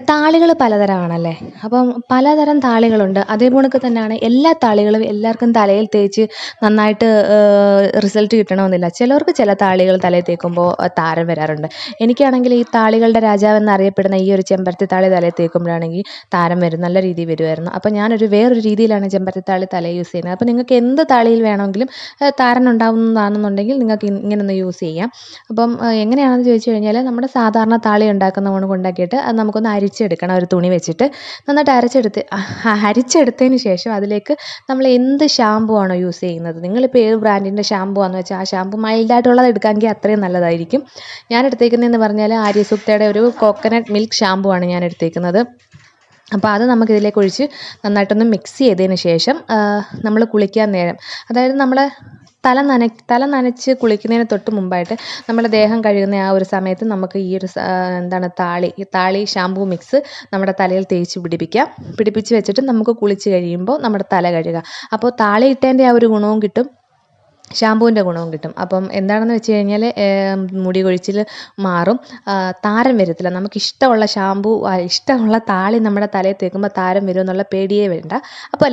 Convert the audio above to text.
താളികൾ പലതരമാണല്ലേ. അപ്പം പലതരം താളികളുണ്ട്. അതേപോണക്ക് തന്നെയാണ് എല്ലാ താളികളും എല്ലാവർക്കും തലയിൽ തേച്ച് നന്നായിട്ട് റിസൾട്ട് കിട്ടണമെന്നില്ല. ചിലർക്ക് ചില താളികൾ തലയിൽ തേക്കുമ്പോൾ താരൻ വരാറുണ്ട്. എനിക്കാണെങ്കിൽ ഈ താളികളുടെ രാജാവെന്നറിയപ്പെടുന്ന ഈ ഒരു ചെമ്പരത്തി താളി തലയിൽ തേക്കുമ്പോഴാണെങ്കിൽ താരൻ വരും, നല്ല രീതിയിൽ വരുമായിരുന്നു. അപ്പം ഞാനൊരു വേറൊരു രീതിയിലാണ് ചെമ്പരത്തി താളി തലയിൽ യൂസ് ചെയ്യുന്നത്. അപ്പം നിങ്ങൾക്ക് എന്ത് താളിയിൽ വേണമെങ്കിലും താരൻ ഉണ്ടാവുന്നതാണെന്നുണ്ടെങ്കിൽ നിങ്ങൾക്ക് ഇങ്ങനൊന്ന് യൂസ് ചെയ്യാം. അപ്പം എങ്ങനെയാണെന്ന് ചോദിച്ചു കഴിഞ്ഞാൽ നമ്മുടെ സാധാരണ താളി ഉണ്ടാക്കുന്ന കണക്ക് ഉണ്ടാക്കിയിട്ട് അത് നമുക്കൊന്ന് അരിച്ചെടുക്കണം. ഒരു തുണി വെച്ചിട്ട് നന്നായിട്ട് അരിച്ചെടുത്തതിന് ശേഷം അതിലേക്ക് നമ്മൾ എന്ത് ഷാമ്പു ആണോ യൂസ് ചെയ്യുന്നത്, നിങ്ങളിപ്പോൾ ഏത് ബ്രാൻഡിൻ്റെ ഷാമ്പു ആണെന്ന് വെച്ചാൽ ആ ഷാമ്പു മൈൽഡായിട്ടുള്ളത് എടുക്കാമെങ്കിൽ അത്രയും നല്ലതായിരിക്കും. ഞാൻ എടുത്തേക്കുന്നതെന്ന് പറഞ്ഞാൽ ആര്യസൂക്തയുടെ ഒരു കോക്കനട്ട് മിൽക്ക് ഷാമ്പു ആണ് ഞാൻ എടുത്തേക്കുന്നത്. അപ്പോൾ അത് നമുക്കിതിലേക്ക് ഒഴിച്ച് നന്നായിട്ടൊന്ന് മിക്സ് ചെയ്തതിന് ശേഷം നമ്മൾ കുളിക്കാൻ നേരം, അതായത് നമ്മൾ തല നനച്ച് കുളിക്കുന്നതിന് തൊട്ട് മുമ്പായിട്ട് നമ്മുടെ ദേഹം കഴുകുന്ന ആ ഒരു സമയത്ത് നമുക്ക് ഈ ഒരു താളി ഷാമ്പൂ മിക്സ് നമ്മുടെ തലയിൽ തേച്ച് പിടിപ്പിച്ച് വെച്ചിട്ട് നമുക്ക് കുളിച്ച് കഴിയുമ്പോൾ നമ്മുടെ തല കഴുകുക. അപ്പോൾ താളി ഇട്ടതിൻ്റെ ആ ഒരു ഗുണവും കിട്ടും, ഷാമ്പൂവിൻ്റെ ഗുണവും കിട്ടും. അപ്പം എന്താണെന്ന് വെച്ച് കഴിഞ്ഞാൽ മുടി കൊഴിച്ചിൽ മാറും, താരൻ വരത്തില്ല. നമുക്കിഷ്ടമുള്ള ഷാമ്പൂ ഇഷ്ടമുള്ള താളി നമ്മുടെ തലയിൽ തേക്കുമ്പോൾ താരൻ വരുമെന്നുള്ള പേടിയേ വേണ്ട. അപ്പോൾ